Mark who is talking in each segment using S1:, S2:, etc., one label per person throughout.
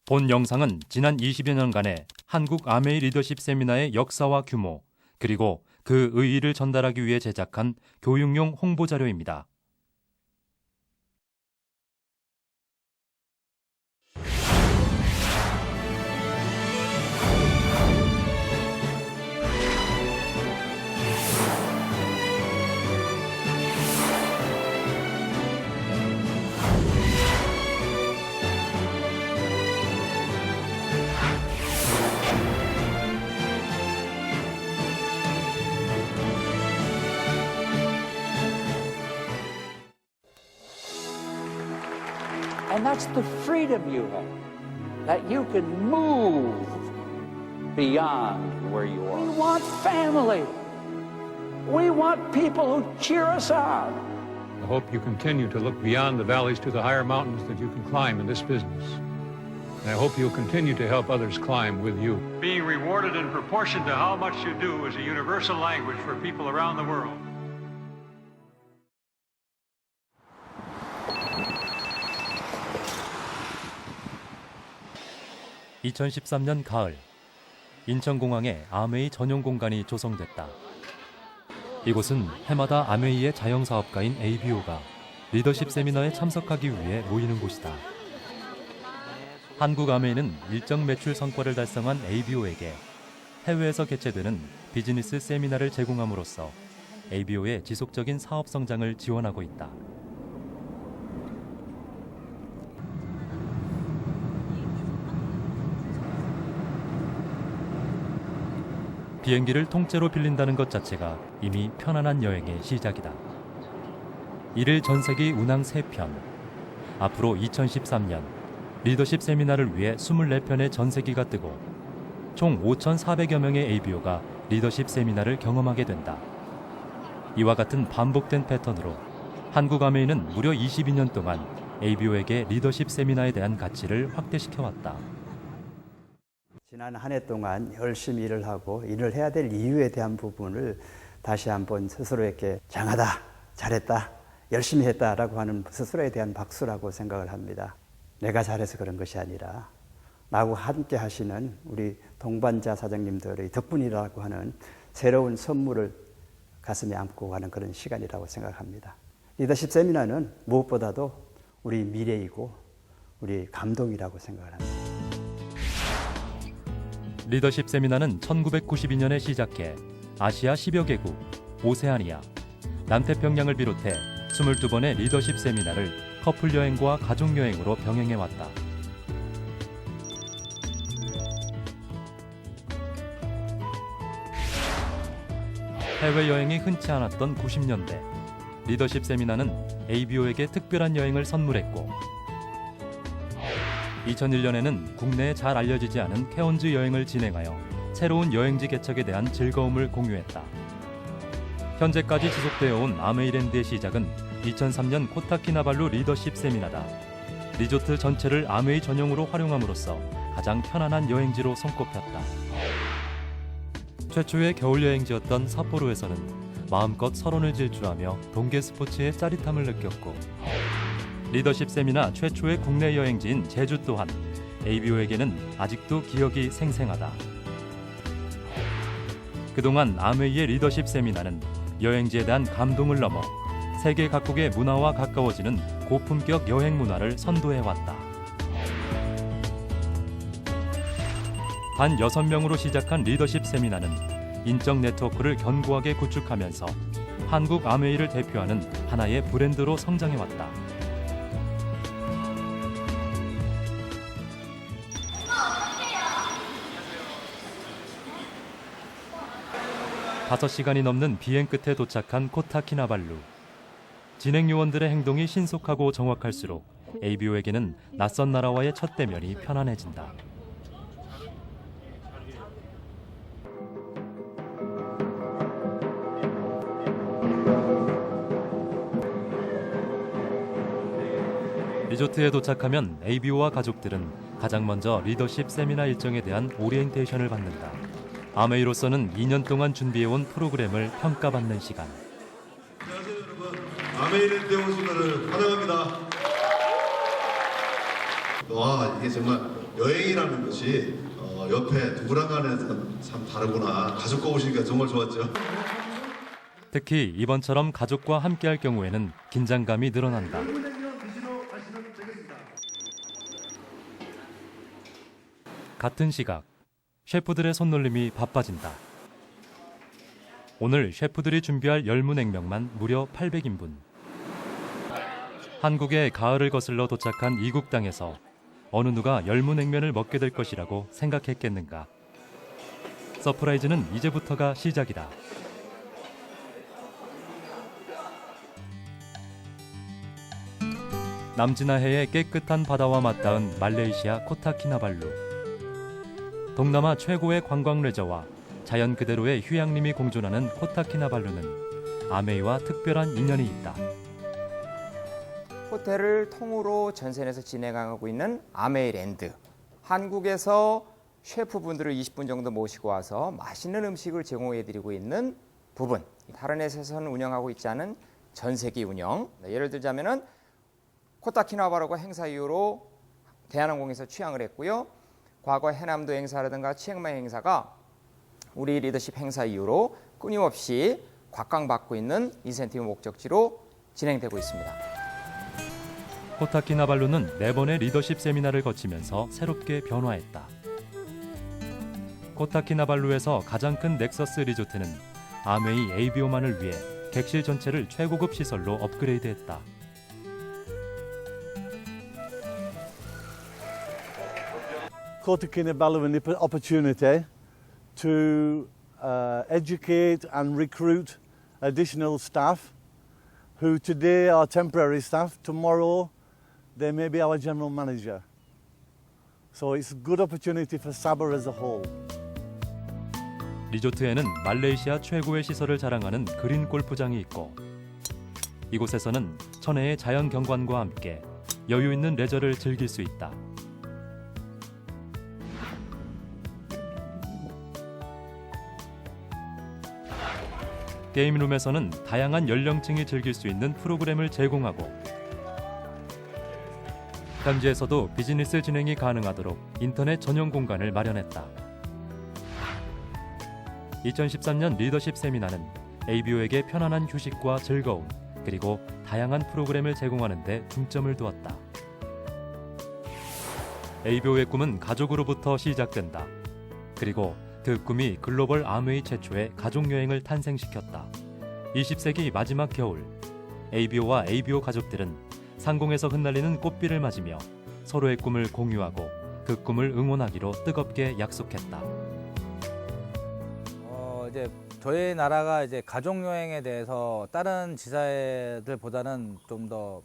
S1: 본 영상은 지난 20여 년간의 한국 아메이 리더십 세미나의 역사와 규모, 그리고 그 의의를 전달하기 위해 제작한 교육용 홍보 자료입니다.
S2: And that's the freedom you have, that you can move beyond where you are. We want family. We want people who cheer us on.
S3: I hope you continue to look beyond the valleys to the higher mountains that you can climb in this business. And I hope you'll continue to help others climb with you. Being rewarded in proportion to how much you do is a universal language for people around the world.
S1: (2013년) 가을, 인천공항에 아메이 전용 공간이 조성됐다. 이곳은 해마다 아메이의 자영사업가인 ABO가 리더십 세미나에 참석하기 위해 모이는 곳이다. 한국 아메이는 일정 매출 성과를 달성한 ABO에게 해외에서 개최되는 비즈니스 세미나를 제공함으로써 ABO의 지속적인 사업 성장을 지원하고 있다. 비행기를 통째로 빌린다는 것 자체가 이미 편안한 여행의 시작이다. 1일 전세기 운항 3편. 앞으로 2013년 리더십 세미나를 위해 24편의 전세기가 뜨고 총 5,400여 명의 ABO가 리더십 세미나를 경험하게 된다. 이와 같은 반복된 패턴으로 한국 아메이는 무려 22년 동안 ABO에게 리더십 세미나에 대한 가치를 확대시켜왔다.
S4: 지난 한 해 동안 열심히 일을 하고 일을 해야 될 이유에 대한 부분을 다시 한번 스스로에게 장하다, 잘했다, 열심히 했다라고 하는 스스로에 대한 박수라고 생각을 합니다. 내가 잘해서 그런 것이 아니라 나하고 함께 하시는 우리 동반자 사장님들의 덕분이라고 하는 새로운 선물을 가슴에 안고 가는 그런 시간이라고 생각합니다. 리더십 세미나는 무엇보다도 우리 미래이고 우리 감동이라고 생각을 합니다.
S1: 리더십 세미나는 1992년에 시작해 아시아 10여 개국, 오세아니아, 남태평양을 비롯해 22번의 리더십 세미나를 커플 여행과 가족 여행으로 병행해왔다. 해외여행이 흔치 않았던 90년대, 리더십 세미나는 ABO에게 특별한 여행을 선물했고 2001년에는 국내에 잘 알려지지 않은 케언즈 여행을 진행하여 새로운 여행지 개척에 대한 즐거움을 공유했다. 현재까지 지속되어 온 아메이랜드의 시작은 2003년 코타키나발루 리더십 세미나다. 리조트 전체를 아메이 전용으로 활용함으로써 가장 편안한 여행지로 손꼽혔다. 최초의 겨울 여행지였던 삿포로에서는 마음껏 설원을 질주하며 동계 스포츠의 짜릿함을 느꼈고 리더십 세미나 최초의 국내 여행지인 제주 또한 ABO에게는 아직도 기억이 생생하다. 그동안 아메이의 리더십 세미나는 여행지에 대한 감동을 넘어 세계 각국의 문화와 가까워지는 고품격 여행 문화를 선도해왔다. 단 6명으로 시작한 리더십 세미나는 인적 네트워크를 견고하게 구축하면서 한국 아메이를 대표하는 하나의 브랜드로 성장해왔다. 5시간이 넘는 비행 끝에 도착한 코타키나발루. 진행 요원들의 행동이 신속하고 정확할수록 ABO에게는 낯선 나라와의 첫 대면이 편안해진다. 리조트에 도착하면 ABO와 가족들은 가장 먼저 리더십 세미나 일정에 대한 오리엔테이션을 받는다. 아메이로서는 2년 동안 준비해온 프로그램을 평가받는 시간.
S5: 안녕하세요 여러분. 아메이랜드에 오신 것을 환영합니다. 와, 이게 정말 여행이라는 것이 옆에 누구랑 가는 참 다르구나. 가족과 오시니까 정말 좋았죠.
S1: 특히 이번처럼 가족과 함께할 경우에는 긴장감이 늘어난다. 같은 시각, 셰프들의 손놀림이 바빠진다. 오늘 셰프들이 준비할 열무냉면만 무려 800인분. 한국의 가을을 거슬러 도착한 이국 땅에서 어느 누가 열무냉면을 먹게 될 것이라고 생각했겠는가. 서프라이즈는 이제부터가 시작이다. 남진아해의 깨끗한 바다와 맞닿은 말레이시아 코타키나발루. 동남아 최고의 관광 레저와 자연 그대로의 휴양림이 공존하는 코타키나발루는 아메이와 특별한 인연이 있다.
S6: 호텔을 통으로 전선에서 진행하고 있는 아메이랜드. 한국에서 셰프분들을 20분 정도 모시고 와서 맛있는 음식을 제공해드리고 있는 부분. 다른 회사에서는 운영하고 있지 않은 전세기 운영. 예를 들자면은 코타키나발루가 행사 이후로 대한항공에서 취항을 했고요. 과거 해남도 행사라든가 치앙마이 행사가 우리 리더십 행사 이후로 끊임없이 곽강받고 있는 인센티브 목적지로 진행되고 있습니다.
S1: 코타키나발루는 4번의 리더십 세미나를 거치면서 새롭게 변화했다. 코타키나발루에서 가장 큰 넥서스 리조트는 아메이 에이비오만을 위해 객실 전체를 최고급 시설로 업그레이드했다.
S7: Kota-Kinabalu an opportunity to educate and recruit additional staff who today are temporary staff. Tomorrow they may be our general manager. So it's a good opportunity for Sabah as a whole.
S1: 리조트에는 말레이시아 최고의 시설을 자랑하는 그린 골프장이 있고 이곳에서는 천혜의 자연 경관과 함께 여유 있는 레저를 즐길 수 있다. 게임룸에서는 다양한 연령층이 즐길 수 있는 프로그램을 제공하고 현지에서도 비즈니스 진행이 가능하도록 인터넷 전용 공간을 마련했다. 2013년 리더십 세미나는 ABO에게 편안한 휴식과 즐거움 그리고 다양한 프로그램을 제공하는 데 중점을 두었다. ABO의 꿈은 가족으로부터 시작된다. 그리고 그 꿈이 글로벌 아메이 최초의 가족여행을 탄생시켰다. 20세기 마지막 겨울, ABO와 ABO 가족들은 상공에서 흩날리는 꽃비를 맞으며 서로의 꿈을 공유하고 그 꿈을 응원하기로 뜨겁게 약속했다.
S8: 이제 저희 나라가 이제 가족 여행에 대해서 다른 지사들보다는 좀 더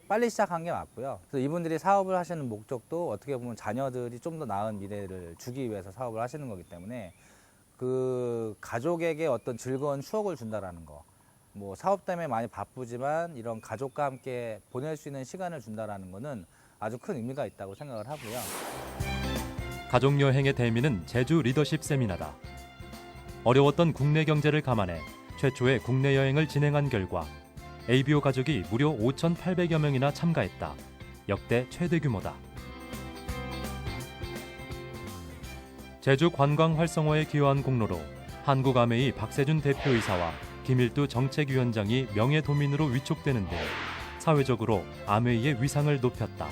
S8: 빨리 시작한 게 맞고요. 그래서 이분들이 사업을 하시는 목적도 어떻게 보면 자녀들이 좀 더 나은 미래를 주기 위해서 사업을 하시는 거기 때문에 그 가족에게 어떤 즐거운 추억을 준다라는 거. 뭐 사업 때문에 많이 바쁘지만 이런 가족과 함께 보낼 수 있는 시간을 준다라는 거는 아주 큰 의미가 있다고 생각을 하고요.
S1: 가족여행의 대미는 제주 리더십 세미나다. 어려웠던 국내 경제를 감안해 최초의 국내 여행을 진행한 결과 ABO 가족이 무려 5,800여 명이나 참가했다. 역대 최대 규모다. 제주 관광 활성화에 기여한 공로로 한국아메이 박세준 대표이사와 김일두 정책위원장이 명예도민으로 위촉되는 등 사회적으로 아메이의 위상을 높였다.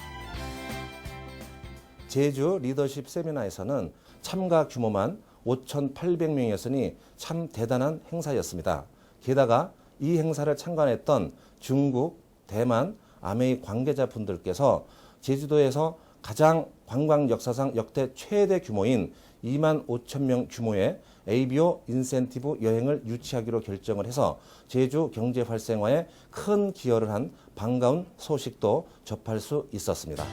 S9: 제주 리더십 세미나에서는 참가 규모만 5,800명이었으니 참 대단한 행사였습니다. 게다가 이 행사를 참관했던 중국, 대만, 아메이 관계자분들께서 제주도에서 가장 관광 역사상 역대 최대 규모인 2만 5천 명 규모의 ABO 인센티브 여행을 유치하기로 결정을 해서 제주 경제 활성화에 큰 기여를 한 반가운 소식도 접할 수 있었습니다.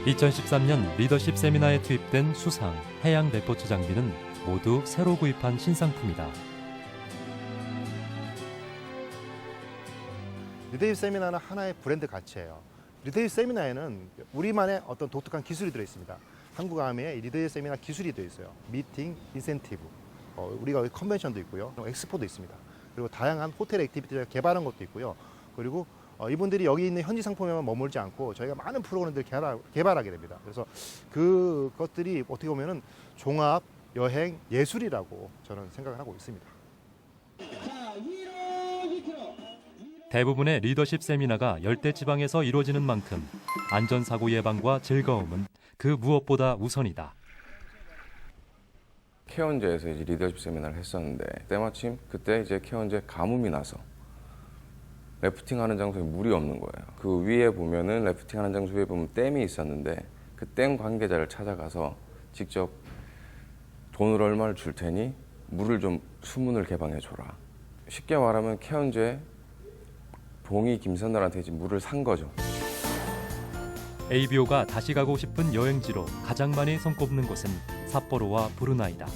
S1: 2013년 리더십 세미나에 투입된 수상, 해양 레포트 장비는 모두 새로 구입한 신상품이다.
S10: 리더십 세미나는 하나의 브랜드 가치예요. 리더십 세미나에는 우리만의 어떤 독특한 기술이 들어있습니다. 한국아메의 리더십 세미나 기술이 들어있어요. 미팅, 인센티브, 우리가 컨벤션도 있고요. 엑스포도 있습니다. 그리고 다양한 호텔 액티비티를 개발한 것도 있고요. 그리고 이분들이 여기 있는 현지 상품에만 머물지 않고 저희가 많은 프로그램들을 개발하게 됩니다. 그래서 그것들이 어떻게 보면은 종합 여행 예술이라고 저는 생각을 하고 있습니다.
S1: 대부분의 리더십 세미나가 열대 지방에서 이루어지는 만큼 안전사고 예방과 즐거움은 그 무엇보다 우선이다.
S11: 케언즈에서 이제 리더십 세미나를 했었는데 때마침 그때 이제 케언즈에 가뭄이 나서 래프팅하는 장소에 물이 없는 거예요. 그 위에 보면은 래프팅하는 장소 위에 보면 댐이 있었는데 그 댐 관계자를 찾아가서 직접 돈을 얼마를 줄 테니 물을 좀 수문을 개방해 줘라. 쉽게 말하면 케언즈에 봉이 김선달한테 이제 물을 산 거죠.
S1: ABO가 다시 가고 싶은 여행지로 가장 많이 손꼽는 곳은 삿포로와 브루나이다.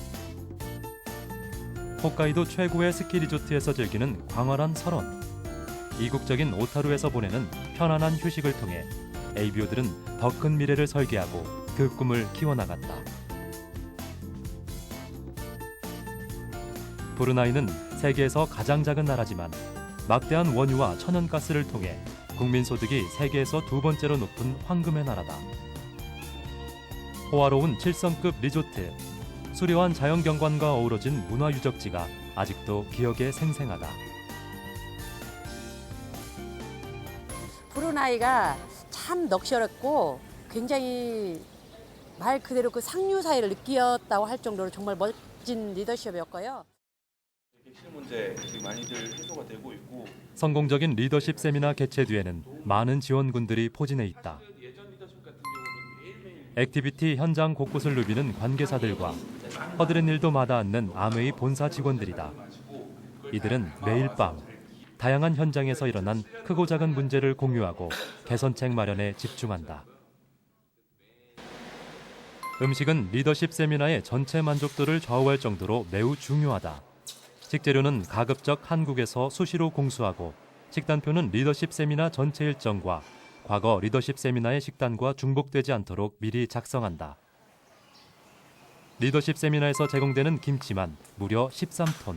S1: 홋카이도 최고의 스키 리조트에서 즐기는 광활한 설원. 이국적인 오타루에서 보내는 편안한 휴식을 통해 ABO들은 더 큰 미래를 설계하고 그 꿈을 키워나갔다. 브루나이는 세계에서 가장 작은 나라지만 막대한 원유와 천연가스를 통해 국민 소득이 세계에서 두 번째로 높은 황금의 나라다. 호화로운 7성급 리조트, 수려한 자연경관과 어우러진 문화유적지가 아직도 기억에 생생하다.
S12: 브루나이가 참 럭셔리했고 굉장히 말 그대로 그 상류 사회를 느꼈다고 할 정도로 정말 멋진 리더십이었고요.
S13: 객실 문제 많이들 해소가 되고 있고
S1: 성공적인 리더십 세미나 개최 뒤에는 많은 지원군들이 포진해 있다. 액티비티 현장 곳곳을 누비는 관계사들과 허드렛 일도 마다 않는 아메이 본사 직원들이다. 이들은 매일 밤 다양한 현장에서 일어난 크고 작은 문제를 공유하고 개선책 마련에 집중한다. 음식은 리더십 세미나의 전체 만족도를 좌우할 정도로 매우 중요하다. 식재료는 가급적 한국에서 수시로 공수하고 식단표는 리더십 세미나 전체 일정과 과거 리더십 세미나의 식단과 중복되지 않도록 미리 작성한다. 리더십 세미나에서 제공되는 김치만 무려 13톤.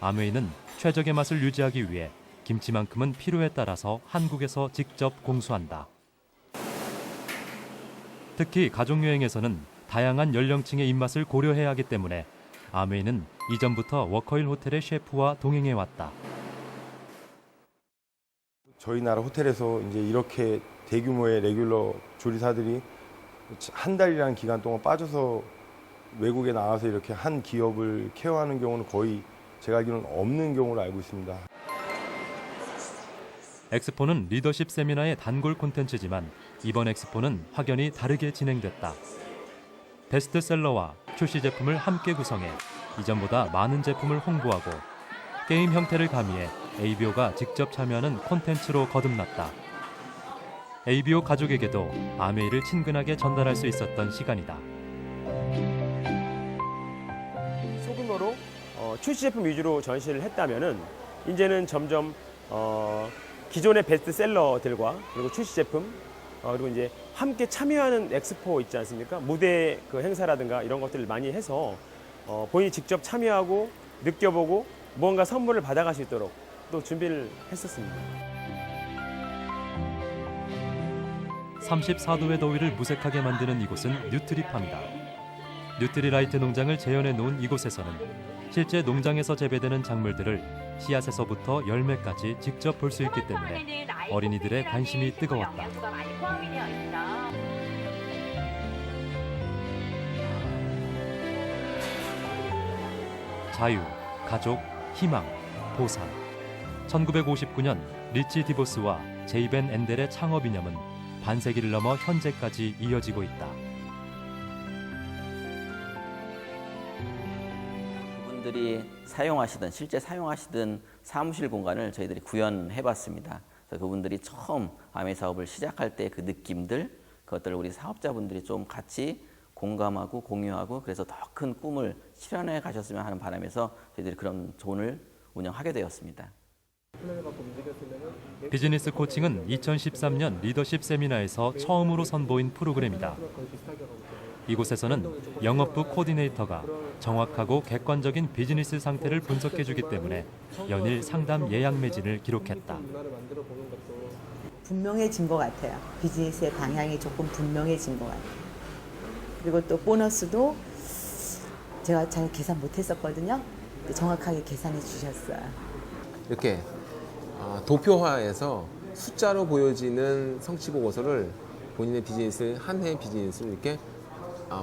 S1: 아메이는 최적의 맛을 유지하기 위해 김치만큼은 필요에 따라서 한국에서 직접 공수한다. 특히 가족여행에서는 다양한 연령층의 입맛을 고려해야 하기 때문에 아메이는 이전부터 워커힐 호텔의 셰프와 동행해 왔다.
S14: 저희 나라 호텔에서 이제 이렇게 대규모의 레귤러 조리사들이 한 달이라는 기간 동안 빠져서 외국에 나와서 이렇게 한 기업을 케어하는 경우는 거의 제가 알기로는 없는 경우로 알고 있습니다.
S1: 엑스포는 리더십 세미나의 단골 콘텐츠지만 이번 엑스포는 확연히 다르게 진행됐다. 베스트셀러와 출시 제품을 함께 구성해 이전보다 많은 제품을 홍보하고 게임 형태를 가미해 ABO가 직접 참여하는 콘텐츠로 거듭났다. ABO 가족에게도 아메이를 친근하게 전달할 수 있었던 시간이다.
S15: 소규모로 출시 제품 위주로 전시를 했다면은 이제는 점점 기존의 베스트셀러들과 그리고 출시 제품 그리고 이제 함께 참여하는 엑스포 있지 않습니까? 무대 그 행사라든가 이런 것들을 많이 해서 본인이 직접 참여하고 느껴보고 무언가 선물을 받아갈 수 있도록 또 준비를 했었습니다.
S1: 34도의 더위를 무색하게 만드는 이곳은 뉴트리팜이다. 뉴트리라이트 농장을 재현해 놓은 이곳에서는 실제 농장에서 재배되는 작물들을 씨앗에서부터 열매까지 직접 볼 수 있기 때문에 어린이들의 관심이 뜨거웠다. 자유, 가족, 희망, 보상. 1959년 리치 디보스와 제이벤 엔델의 창업 이념은 반세기를 넘어 현재까지 이어지고 있다.
S16: 그분들이 사용하시던 실제 사용하시던 사무실 공간을 저희들이 구현해봤습니다. 그래서 그분들이 처음 아메이 사업을 시작할 때 그 느낌들, 그것들을 우리 사업자분들이 좀 같이 공감하고 공유하고 그래서 더 큰 꿈을 실현해 가셨으면 하는 바람에서 저희들이 그런 존을 운영하게 되었습니다.
S1: 비즈니스 코칭은 2013년 리더십 세미나에서 처음으로 선보인 프로그램이다. 이곳에서는 영업부 코디네이터가 정확하고 객관적인 비즈니스 상태를 분석해주기 때문에 연일 상담 예약 매진을 기록했다.
S17: 분명해진 것 같아요. 비즈니스의 방향이 조금 분명해진 것 같아요. 그리고 또 보너스도 제가 잘 계산 못했었거든요. 정확하게 계산해 주셨어요.
S18: 이렇게 도표화해서 숫자로 보여지는 성취 보고서를 본인의 비즈니스, 한 해 비즈니스를 이렇게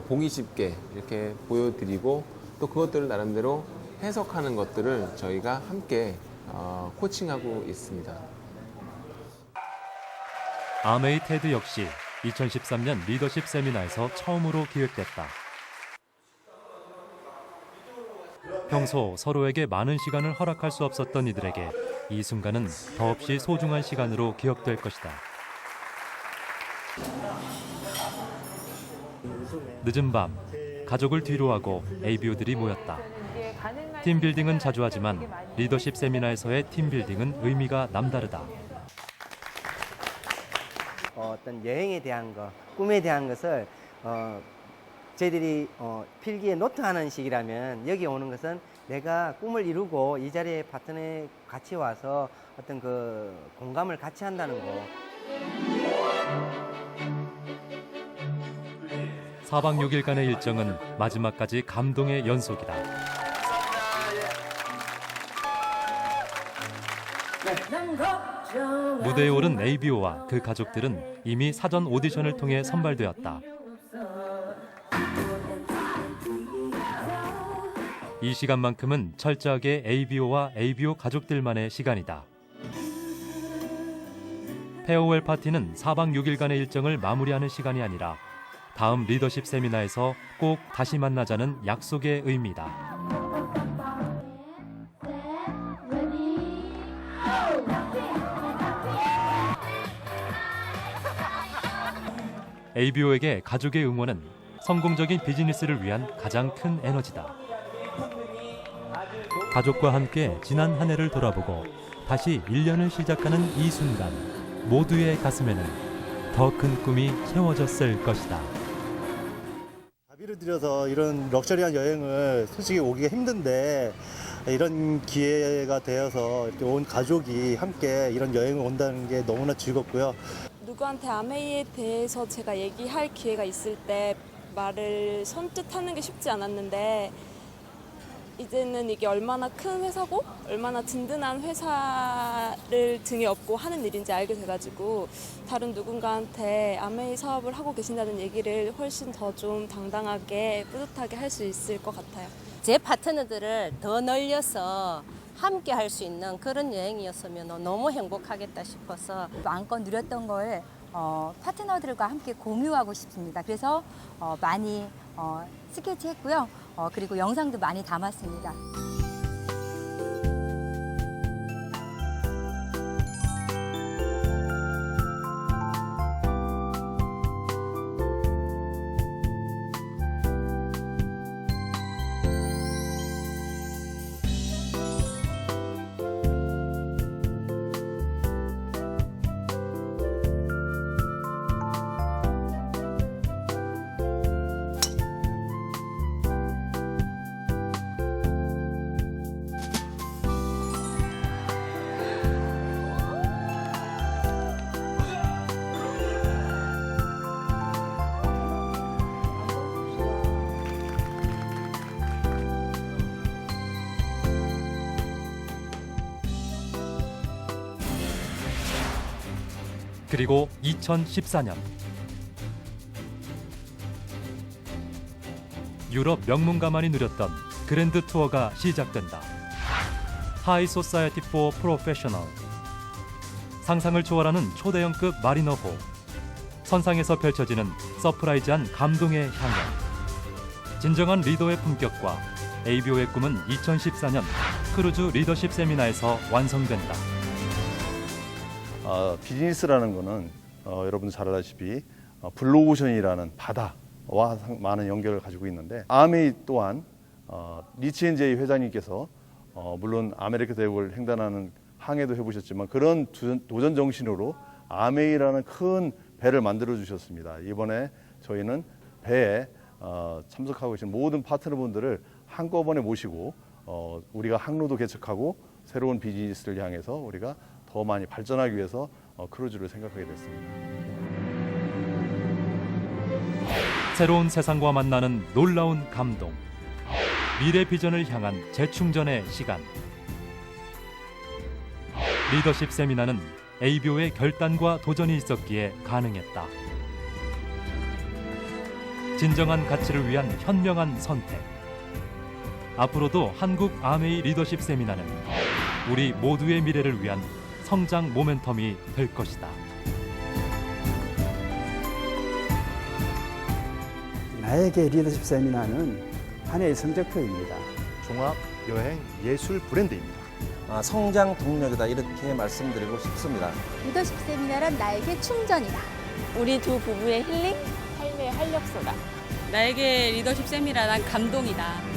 S18: 보기 쉽게 이렇게 보여드리고 또 그것들을 나름대로 해석하는 것들을 저희가 함께 코칭하고 있습니다.
S1: 아메이 테드 역시 2013년 리더십 세미나에서 처음으로 기획됐다. 평소 서로에게 많은 시간을 허락할 수 없었던 이들에게 이 순간은 더없이 소중한 시간으로 기억될 것이다. 늦은 밤, 가족을 뒤로하고 ABO들이 모였다. 팀빌딩은 자주 하지만 리더십 세미나에서의 팀빌딩은 의미가 남다르다.
S19: 어떤 여행에 대한 것, 꿈에 대한 것을 저희들이 필기에 노트하는 식이라면 여기 오는 것은 내가 꿈을 이루고 이 자리에 파트너에 같이 와서 어떤 그 공감을 같이 한다는 거.
S1: 4박 6일간의 일정은 마지막까지 감동의 연속이다. 무대에 오른 ABO와 그 가족들은 이미 사전 오디션을 통해 선발되었다. 이 시간만큼은 철저하게 ABO와 ABO 가족들만의 시간이다. 페어웰 파티는 4박 6일간의 일정을 마무리하는 시간이 아니라 다음 리더십 세미나에서 꼭 다시 만나자는 약속의 의미다. ABO에게 가족의 응원은 성공적인 비즈니스를 위한 가장 큰 에너지다. 가족과 함께 지난 한 해를 돌아보고 다시 1년을 시작하는 이 순간 모두의 가슴에는 더 큰 꿈이 채워졌을 것이다.
S10: 자비를 들여서 이런 럭셔리한 여행을 솔직히 오기가 힘든데 이런 기회가 되어서 이렇게 온 가족이 함께 이런 여행을 온다는 게 너무나 즐겁고요.
S20: 누구한테 아메이에 대해서 제가 얘기할 기회가 있을 때 말을 선뜻 하는 게 쉽지 않았는데 이제는 이게 얼마나 큰 회사고 얼마나 든든한 회사를 등에 업고 하는 일인지 알게 돼가지고 다른 누군가한테 아메이 사업을 하고 계신다는 얘기를 훨씬 더 좀 당당하게 뿌듯하게 할 수 있을 것 같아요.
S12: 제 파트너들을 더 늘려서 함께 할 수 있는 그런 여행이었으면 너무 행복하겠다 싶어서
S21: 마음껏 누렸던 걸 파트너들과 함께 공유하고 싶습니다. 그래서 많이 스케치했고요. 그리고 영상도 많이 담았습니다.
S1: 그리고 2014년 유럽 명문가만이 누렸던 그랜드 투어가 시작된다. 하이 소사이어티 포 프로페셔널. 상상을 초월하는 초대형급 마리너호. 선상에서 펼쳐지는 서프라이즈한 감동의 향연. 진정한 리더의 품격과 ABO의 꿈은 2014년 크루즈 리더십 세미나에서 완성된다.
S22: 비즈니스라는 거는 여러분도 잘 알다시피 블루오션이라는 바다와 많은 연결을 가지고 있는데 아메이 또한 리치앤제이 회장님께서 물론 아메리카 대륙을 횡단하는 항해도 해보셨지만 그런 도전 정신으로 아메이라는 큰 배를 만들어 주셨습니다. 이번에 저희는 배에 참석하고 계신 모든 파트너분들을 한꺼번에 모시고 우리가 항로도 개척하고 새로운 비즈니스를 향해서 우리가 더 많이 발전하기 위해서 크루즈를 생각하게 됐습니다.
S1: 새로운 세상과 만나는 놀라운 감동. 미래 비전을 향한 재충전의 시간. 리더십 세미나는 에이비오의 결단과 도전이 있었기에 가능했다. 진정한 가치를 위한 현명한 선택. 앞으로도 한국 아메이 리더십 세미나는 우리 모두의 미래를 위한 성장 모멘텀이 될 것이다.
S4: 나에게 리더십 세미나는 한 해의 성적표입니다.
S10: 종합 여행 예술 브랜드입니다.
S9: 성장 동력이다 이렇게 말씀드리고 싶습니다.
S21: 리더십 세미나란 나에게 충전이다.
S2: 우리 두 부부의 힐링, 삶의 활력소다. 나에게 리더십 세미나란 감동이다.